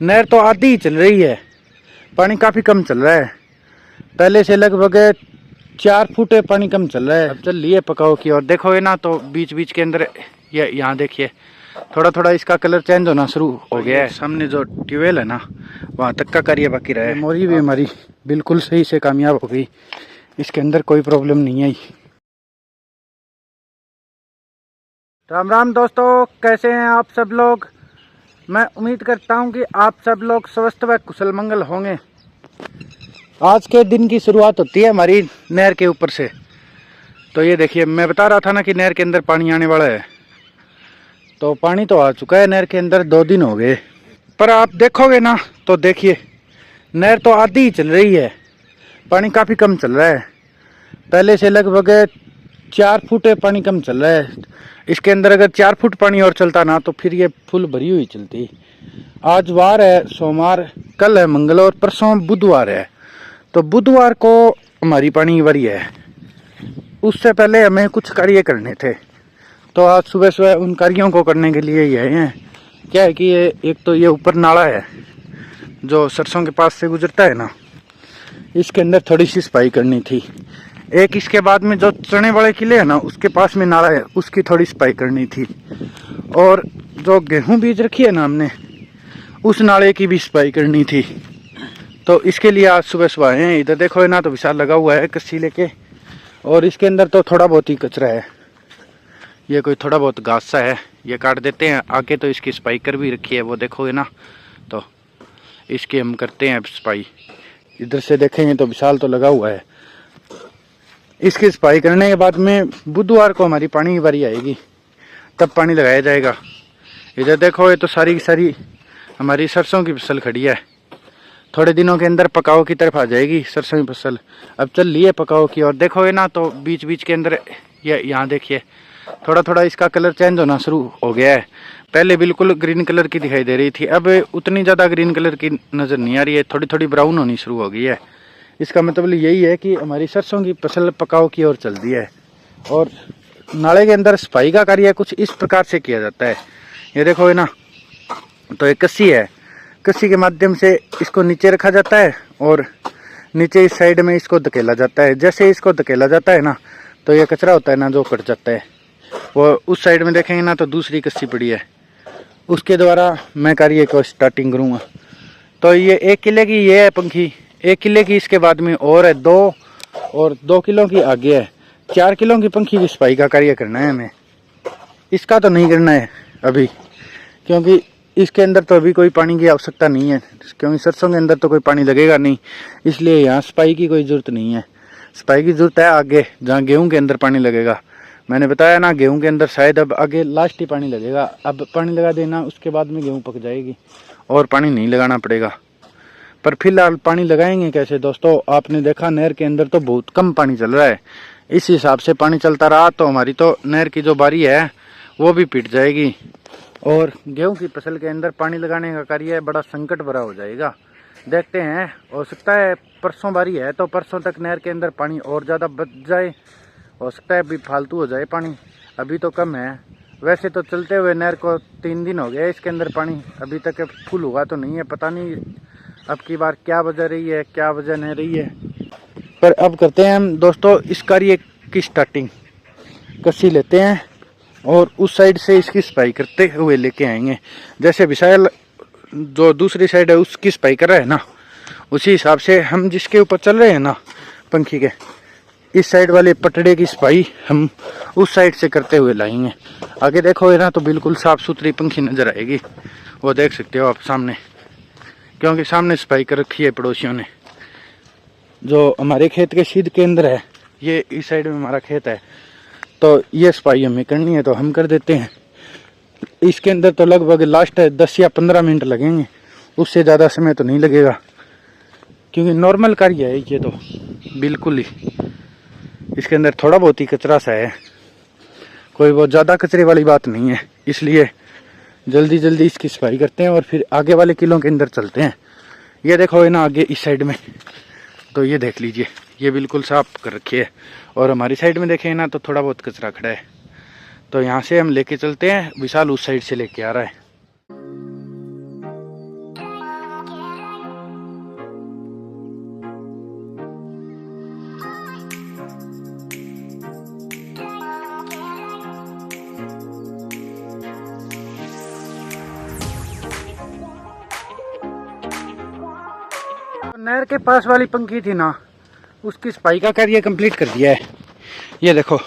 नहर तो आधी ही चल रही है, पानी काफी कम चल रहा है। पहले से लगभग 4 फुट पानी कम चल रहा है। अब चल लिए पकाओ की और देखोगे ना तो बीच बीच के अंदर ये यहाँ देखिए थोड़ा थोड़ा इसका कलर चेंज होना शुरू हो गया है। सामने जो ट्यूबवेल है ना वहाँ तक का कार्य बाकी रहा है। मोरी भी हमारी बिल्कुल सही से कामयाब हो गई, इसके अंदर कोई प्रॉब्लम नहीं आई। राम राम दोस्तों, कैसे हैं आप सब लोग। मैं उम्मीद करता हूं कि आप सब लोग स्वस्थ व कुशल मंगल होंगे। आज के दिन की शुरुआत होती है हमारी नहर के ऊपर से। तो ये देखिए, मैं बता रहा था ना कि नहर के अंदर पानी आने वाला है, तो पानी तो आ चुका है नहर के अंदर। 2 दिन हो गए, पर आप देखोगे ना तो देखिए नहर तो आधी ही चल रही है, पानी काफ़ी कम चल रहा है। पहले से लगभग 4 फुट पानी कम चल रहा है। इसके अंदर अगर 4 फुट पानी और चलता ना तो फिर ये फुल भरी हुई चलती। आज वार है सोमवार, कल है मंगल और परसों बुधवार है। तो बुधवार को हमारी पानी की बारी है। उससे पहले हमें कुछ कार्य करने थे, तो आज सुबह सुबह उन कार्यों को करने के लिए ही आए हैं। क्या है कि ये एक तो ये ऊपर नाला है जो सरसों के पास से गुजरता है ना, इसके अंदर थोड़ी सी सफाई करनी थी। एक इसके बाद में जो चने वाले किले है ना उसके पास में नाला है, उसकी थोड़ी सफाई करनी थी। और जो गेहूं बीज रखी है ना हमने, उस नाले की भी सफाई करनी थी। तो इसके लिए आज सुबह सुबह आए हैं। इधर देखो ना तो विशाल लगा हुआ है कस्सी लेके, और इसके अंदर तो थोड़ा बहुत ही कचरा है। ये कोई थोड़ा बहुत घास सा है, ये काट देते हैं। आगे तो इसकी सफाई कर भी रखी है, वो देखोगे ना तो इसकी हम करते हैं सफाई। इधर से देखेंगे तो विशाल तो लगा हुआ है। इसकी सफाई करने के बाद में बुधवार को हमारी पानी की बारी आएगी, तब पानी लगाया जाएगा। इधर देखो ये तो सारी की सारी हमारी सरसों की फसल खड़ी है। थोड़े दिनों के अंदर पकाओ की तरफ आ जाएगी सरसों की फसल। अब चल लिए पकाओ की और देखोगे ना तो बीच बीच के अंदर ये यहाँ देखिए थोड़ा थोड़ा इसका कलर चेंज होना शुरू हो गया है। पहले बिल्कुल ग्रीन कलर की दिखाई दे रही थी, अब उतनी ज़्यादा ग्रीन कलर की नज़र नहीं आ रही है, थोड़ी थोड़ी ब्राउन होनी शुरू हो गई है। इसका मतलब यही है कि हमारी सरसों की फसल पकाओ की ओर चल दी है। और नाले के अंदर सफाई का कार्य कुछ इस प्रकार से किया जाता है। ये देखोगे ना तो एक कस्सी है, कस्सी के माध्यम से इसको नीचे रखा जाता है और नीचे इस साइड में इसको धकेला जाता है। जैसे इसको धकेला जाता है ना तो ये कचरा होता है ना जो कट जाता है। वो उस साइड में देखेंगे ना तो दूसरी कस्सी पड़ी है, उसके द्वारा मैं कार्य को स्टार्टिंग करूँगा। तो ये 1 किले की ये है पंखी, 1 किले की इसके बाद में और है 2, और 2 किलो की आगे है। 4 किलो की पंखी की सफाई का कार्य करना है हमें। इसका तो नहीं करना है अभी, क्योंकि इसके अंदर तो अभी कोई पानी की आवश्यकता नहीं है, क्योंकि सरसों के अंदर तो कोई पानी लगेगा नहीं, इसलिए यहाँ सफाई की कोई ज़रूरत नहीं है। सफाई की ज़रूरत है आगे जहाँ गेहूँ के अंदर पानी लगेगा। मैंने बताया ना गेहूँ के अंदर शायद अब आगे लास्ट ही पानी लगेगा। अब पानी लगा देना, उसके बाद में गेहूँ पक जाएगी और पानी नहीं लगाना पड़ेगा। पर फिलहाल पानी लगाएंगे कैसे दोस्तों। आपने देखा नहर के अंदर तो बहुत कम पानी चल रहा है। इस हिसाब से पानी चलता रहा तो हमारी तो नहर की जो बारी है वो भी पिट जाएगी और गेहूं की फसल के अंदर पानी लगाने का कार्य बड़ा संकट भरा हो जाएगा। देखते हैं, हो सकता है परसों बारी है तो परसों तक नहर के अंदर पानी और ज़्यादा बच जाए, हो सकता है अभी फालतू हो जाए पानी। अभी तो कम है, वैसे तो चलते हुए नहर को 3 दिन हो गए, इसके अंदर पानी अभी तक फुल हुआ तो नहीं है। पता नहीं अब की बार क्या वजह रही है, क्या वजह नहीं रही है। पर अब करते हैं हम दोस्तों इस कार्य की स्टार्टिंग। कस्सी लेते हैं और उस साइड से इसकी सफाई करते हुए लेके आएंगे। जैसे विशाल जो दूसरी साइड है उसकी सफाई कर रहा है ना, उसी हिसाब से हम जिसके ऊपर चल रहे हैं ना पंखी के, इस साइड वाले पटड़े की सफाई हम उस साइड से करते हुए लाएंगे। आगे देखोगे ना तो बिल्कुल साफ सुथरी पंखी नजर आएगी, वो देख सकते हो आप सामने, क्योंकि सामने सफाई कर रखी है पड़ोसियों ने। जो हमारे खेत के सीध के अंदर है, ये इस साइड में हमारा खेत है, तो ये सफाई हमें करनी है तो हम कर देते हैं। इसके अंदर तो लगभग लास्ट है 10 या 15 मिनट लगेंगे, उससे ज़्यादा समय तो नहीं लगेगा, क्योंकि नॉर्मल कार्य है ये तो बिल्कुल ही। इसके अंदर थोड़ा बहुत ही कचरा सा है, कोई बहुत ज़्यादा कचरे वाली बात नहीं है, इसलिए जल्दी जल्दी इसकी सफाई करते हैं और फिर आगे वाले किलों के अंदर चलते हैं। ये देखो है ना आगे इस साइड में, तो ये देख लीजिए ये बिल्कुल साफ कर रखी है। और हमारी साइड में देखें ना तो थोड़ा बहुत कचरा खड़ा है, तो यहाँ से हम लेके चलते हैं। विशाल उस साइड से लेके आ रहा है। नहर के पास वाली पंखी थी ना, उसकी सफाई का कार्य कंप्लीट कर दिया है। ये देखो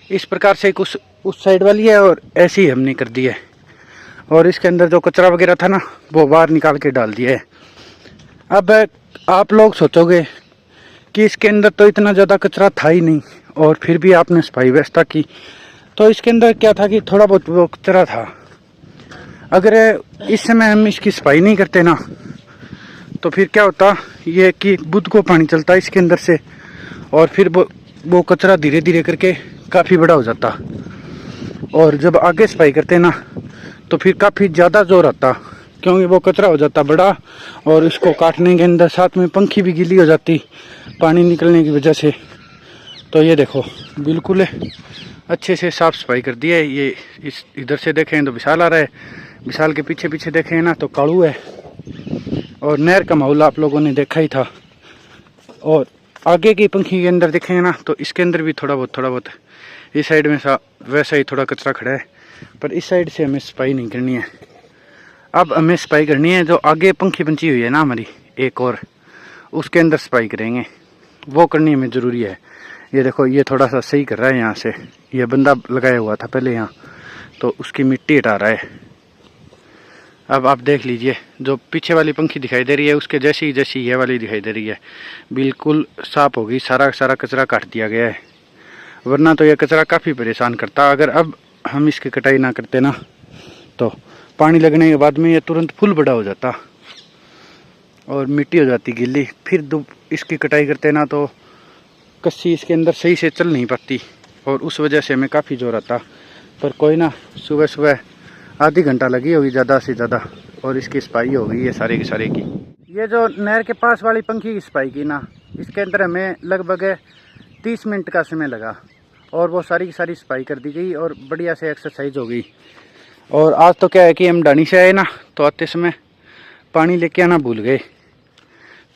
इस प्रकार से कुछ उस साइड वाली है और ऐसी ही हमने कर दी है। और इसके अंदर जो कचरा वगैरह था ना वो बाहर निकाल के डाल दिया है। अब आप लोग सोचोगे कि इसके अंदर तो इतना ज़्यादा कचरा था ही नहीं और फिर भी आपने सफाई व्यवस्था की। तो इसके अंदर क्या था कि थोड़ा बहुत वो कचरा था। अगर इस समय हम इसकी सफाई नहीं करते ना तो फिर क्या होता ये कि बुध को पानी चलता इसके अंदर से और फिर वो कचरा धीरे धीरे करके काफ़ी बड़ा हो जाता। और जब आगे सफाई करते ना तो फिर काफ़ी ज़्यादा जोर आता, क्योंकि वो कचरा हो जाता बड़ा और इसको काटने के अंदर साथ में पंखी भी गीली हो जाती पानी निकलने की वजह से। तो ये देखो बिल्कुल अच्छे से साफ़ सफाई कर दी है। ये इस इधर से देखें तो विशाल आ रहा है, विशाल के पीछे पीछे देखें ना तो कालू है। और नहर का माहौल आप लोगों ने देखा ही था। और आगे की पंखी के अंदर देखेंगे ना तो इसके अंदर भी थोड़ा बहुत इस साइड में सा वैसा ही थोड़ा कचरा खड़ा है, पर इस साइड से हमें सफाई नहीं करनी है। अब हमें सफाई करनी है जो आगे पंखी बंची हुई है ना हमारी एक और, उसके अंदर सफाई करेंगे, वो करनी हमें ज़रूरी है। ये देखो ये थोड़ा सा सही कर रहा है, यहाँ से ये बंदा लगाया हुआ था पहले यहाँ, तो उसकी मिट्टी हटा रहा है। अब आप देख लीजिए जो पीछे वाली पंखी दिखाई दे रही है उसके जैसी ये वाली दिखाई दे रही है, बिल्कुल साफ होगी। सारा कचरा काट दिया गया है, वरना तो यह कचरा काफ़ी परेशान करता। अगर अब हम इसकी कटाई ना करते ना तो पानी लगने के बाद में ये तुरंत फुल बड़ा हो जाता और मिट्टी हो जाती गीली। फिर इसकी कटाई करते ना तो कस्सी इसके अंदर सही से चल नहीं पाती और उस वजह से हमें काफ़ी जोर आता। पर कोई ना, सुबह सुबह आधी घंटा लगी होगी ज़्यादा से ज़्यादा और इसकी सफाई हो गई है सारे की सारे की। ये जो नहर के पास वाली पंखी की सफाई की ना, इसके अंदर हमें लगभग 30 मिनट का समय लगा और वो सारी की सारी सफाई कर दी गई और बढ़िया से एक्सरसाइज हो गई। और आज तो क्या है कि हम डानी से आए ना तो आते समय पानी लेके आना भूल गए।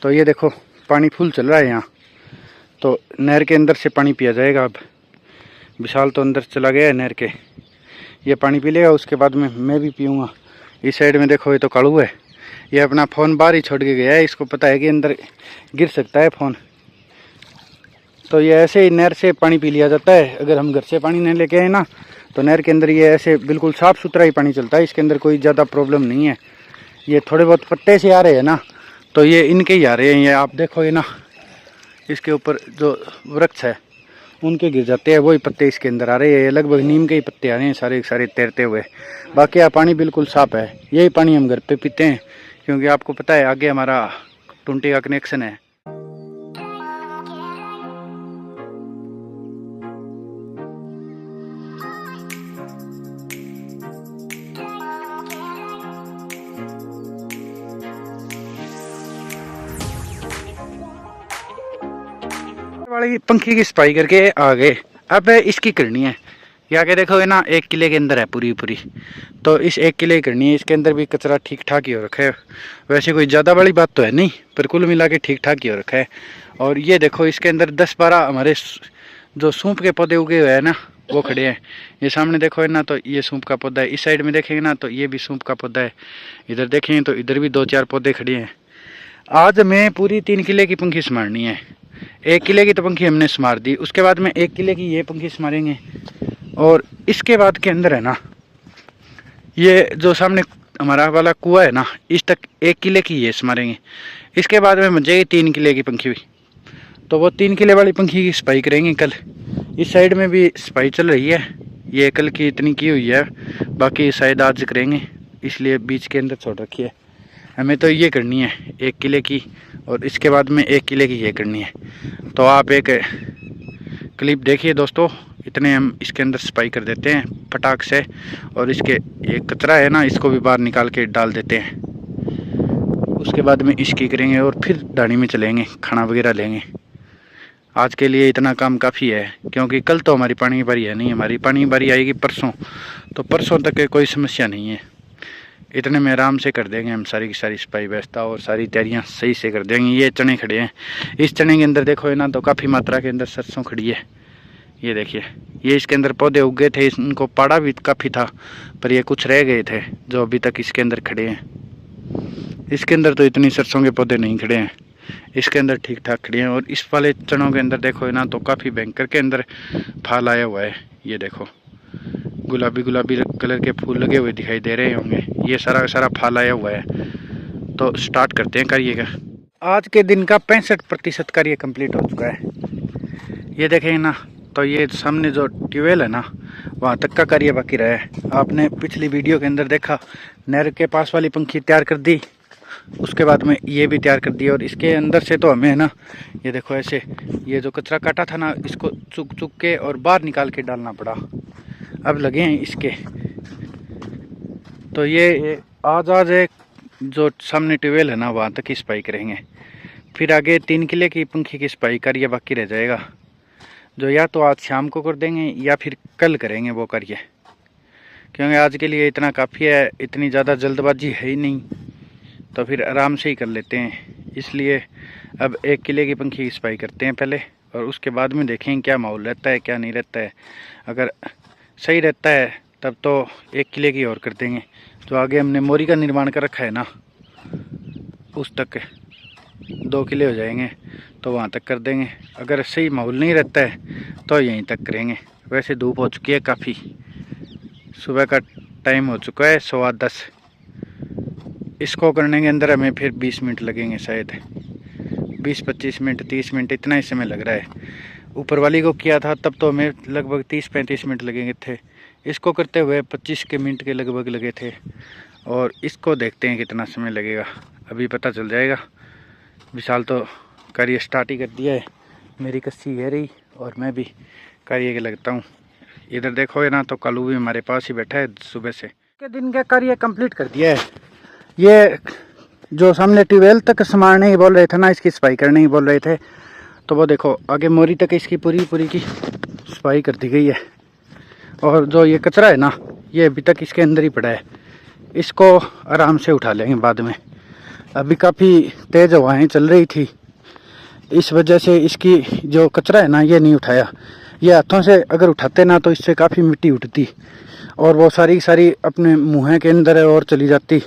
तो ये देखो पानी फुल चल रहा है यहाँ, तो नहर के अंदर से पानी पिया जाएगा। अब विशाल तो अंदर चला गया है नहर के, ये पानी पी लेगा, उसके बाद में मैं भी पीऊँगा। इस साइड में देखो ये तो कालू है, ये अपना फ़ोन बाहर ही छोड़ के गया है, इसको पता है कि अंदर गिर सकता है फ़ोन। तो ये ऐसे ही नहर से पानी पी लिया जाता है। अगर हम घर से पानी नहीं लेके आए ना तो नहर के अंदर ये ऐसे बिल्कुल साफ़ सुथरा ही पानी चलता है, इसके अंदर कोई ज़्यादा प्रॉब्लम नहीं है। ये थोड़े बहुत पत्ते से आ रहे हैं ना तो ये इनके ही आ रहे हैं। ये आप देखो ये ना इसके ऊपर जो वृक्ष है उनके गिर जाते हैं, वही पत्ते इसके अंदर आ रहे हैं। लगभग नीम के ही पत्ते आ रहे हैं सारे सारे तैरते हुए। बाकी यह पानी बिल्कुल साफ़ है, यही पानी हम घर पे पीते हैं, क्योंकि आपको पता है आगे हमारा टुंटी का कनेक्शन है। वाली पंखी की सफाई करके आ गए, अब इसकी करनी है। या के देखोगे ना 1 किले के अंदर है पूरी, तो इस 1 किले करनी है। इसके अंदर भी कचरा ठीक ठाक ही हो रखा है, वैसे कोई ज़्यादा बड़ी बात तो है नहीं, पर कुल मिला के ठीक ठाक ही हो रखा है। और ये देखो इसके अंदर 10-12 हमारे जो सूंप के पौधे उगे हुए हैं ना वो खड़े हैं। ये सामने देखो ना तो ये सूंप का पौधा है, इस साइड में देखेंगे ना तो ये भी सूंप का पौधा है, इधर देखेंगे तो इधर भी 2-4 पौधे खड़े हैं। आज हमें पूरी 3 किले की पंखी संभालनी है। 1 किले की तो पंखी हमने संभाल दी, उसके बाद में 1 किले की ये पंखी संभालेंगे। और इसके बाद के अंदर है ना ये जो सामने हमारा वाला कुआं है ना, इस तक 1 किले की ये संभालेंगे। इसके बाद में बन जाएगी 3 किले की पंखी भी, तो वो 3 किले वाली पंखी की सफाई करेंगे कल। इस साइड में भी सफाई चल रही है, ये कल की इतनी की हुई है, बाकी शायद आज करेंगे, इसलिए बीच के अंदर छोड़ रखी है। हमें तो ये करनी है 1 किले की और इसके बाद में 1 किले की ये करनी है। तो आप एक क्लिप देखिए दोस्तों, इतने हम इसके अंदर सफाई कर देते हैं फटाक से, और इसके ये कचरा है ना इसको भी बाहर निकाल के डाल देते हैं। उसके बाद में इसकी करेंगे और फिर डाणी में चलेंगे, खाना वगैरह लेंगे। आज के लिए इतना काम काफ़ी है, क्योंकि कल तो हमारी पानी की बारी है नहीं, हमारी पानी की बारी आएगी परसों, तो परसों तक कोई समस्या नहीं है। इतने में आराम से कर देंगे हम सारी की सारी सफाई व्यवस्था और सारी तैयारियां सही से कर देंगे। ये चने खड़े हैं, इस चने के अंदर देखो ना तो काफ़ी मात्रा के अंदर सरसों खड़ी है। ये देखिए ये इसके अंदर पौधे उग गए थे, इनको पाड़ा भी काफ़ी था, पर ये कुछ रह गए थे जो अभी तक इसके अंदर खड़े हैं। इसके अंदर तो इतनी सरसों के पौधे नहीं खड़े हैं। इसके अंदर ठीक ठाक खड़ी हैं। और इस वाले चनों के अंदर देखो ना तो काफ़ी भयंकर के अंदर फाल आया हुआ है। ये देखो गुलाबी गुलाबी कलर के फूल लगे हुए दिखाई दे रहे होंगे। ये सारा का सारा फाल आया हुआ है। तो स्टार्ट करते हैं करिएगा। आज के दिन का 65% कार्य कंप्लीट हो चुका है। ये देखें ना तो ये सामने जो ट्यूबवेल है ना वहाँ तक का कार्य बाकी रहा है। आपने पिछली वीडियो के अंदर देखा नहर के पास वाली पंखी तैयार कर दी, उसके बाद में ये भी तैयार कर दी। और इसके अंदर से तो हमें है ना ये देखो ऐसे ये जो कचरा काटा था ना इसको चुक चुक के और बाहर निकाल के डालना पड़ा। अब लगे हैं इसके। तो ये आज एक जो सामने ट्यूबवेल है ना वहाँ तक की सफाई करेंगे। फिर आगे 3 किले की पंखी की सफाई कार्य बाकी रह जाएगा, जो या तो आज शाम को कर देंगे या फिर कल करेंगे वो कार्य, क्योंकि आज के लिए इतना काफ़ी है। इतनी ज़्यादा जल्दबाजी है ही नहीं, तो फिर आराम से ही कर लेते हैं। इसलिए अब 1 किले की पंखी की सफाई करते हैं पहले, और उसके बाद में देखेंगे क्या माहौल रहता है क्या नहीं रहता है। अगर सही रहता है तब तो 1 किले की और कर देंगे। जो आगे हमने मोरी का निर्माण कर रखा है ना उस तक 2 किले हो जाएंगे, तो वहाँ तक कर देंगे। अगर सही माहौल नहीं रहता है तो यहीं तक करेंगे। वैसे धूप हो चुकी है काफ़ी, सुबह का टाइम हो चुका है 10:15। इसको करने के अंदर हमें फिर 20 मिनट लगेंगे, शायद 20-25 मिनट 30 मिनट इतना ही समय लग रहा है। ऊपर वाली को किया था तब तो हमें लगभग 30-35 मिनट लगेंगे थे। इसको करते हुए 25 के मिनट के लगभग लगे थे। और इसको देखते हैं कितना समय लगेगा, अभी पता चल जाएगा। विशाल तो कार्य स्टार्ट ही कर दिया है। मेरी कस्सी है रही और मैं भी कार्य के लगता हूँ। इधर देखोगे ना तो कालू भी हमारे पास ही बैठा है सुबह से। के दिन का कार्य कंप्लीट कर दिया है। ये जो सामने ट्यूबवेल तक संभालने ही बोल रहे थे ना, इसकी सफाई करने ही बोल रहे थे, तो वो देखो आगे मोरी तक इसकी पूरी की सफाई कर दी गई है। और जो ये कचरा है ना ये अभी तक इसके अंदर ही पड़ा है। इसको आराम से उठा लेंगे बाद में। अभी काफ़ी तेज़ हवाएं चल रही थी, इस वजह से इसकी जो कचरा है ना ये नहीं उठाया। ये हाथों से अगर उठाते ना तो इससे काफ़ी मिट्टी उठती और वो सारी अपने मुँह के अंदर और चली जाती।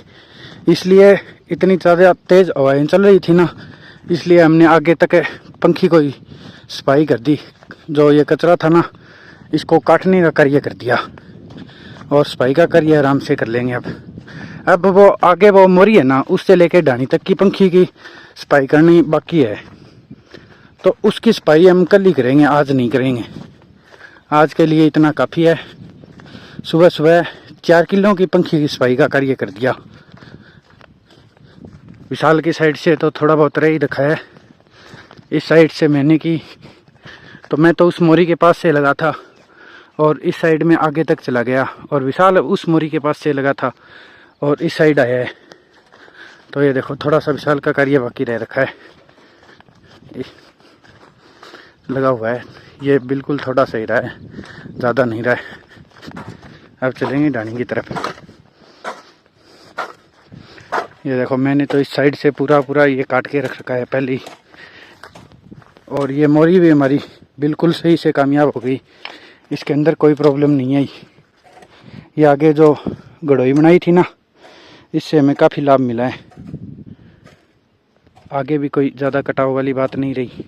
इसलिए इतनी ज़्यादा तेज़ हवाएं चल रही थी ना, इसलिए हमने आगे तक पंखी को ही सफाई कर दी। जो ये कचरा था ना इसको काटने का कार्य कर दिया और सफाई का कार्य आराम से कर लेंगे। अब वो आगे वो मोरी है ना उससे लेके डानी तक की पंखी की सफाई करनी बाकी है, तो उसकी सफाई हम कल ही करेंगे, आज नहीं करेंगे। आज के लिए इतना काफ़ी है। सुबह सुबह 4 किलों की पंखी की सफाई का कार्य कर दिया। विशाल की साइड से तो थोड़ा बहुत रह ही रखा है, इस साइड से मैंने की। तो मैं तो उस मोरी के पास से लगा था और इस साइड में आगे तक चला गया, और विशाल उस मोरी के पास से लगा था और इस साइड आया है। तो ये देखो थोड़ा सा विशाल का कार्य बाकी रह रखा है, लगा हुआ है। ये बिल्कुल थोड़ा सही रहा है, ज़्यादा नहीं रहा है। अब चलेंगे डाणी की तरफ। ये देखो मैंने तो इस साइड से पूरा ये काट के रख रखा है पहले ही, और ये मोरी भी हमारी बिल्कुल सही से कामयाब हो गई। इसके अंदर कोई प्रॉब्लम नहीं आई। ये आगे जो गड़ोई बनाई थी ना इससे हमें काफ़ी लाभ मिला है। आगे भी कोई ज़्यादा कटाव वाली बात नहीं रही।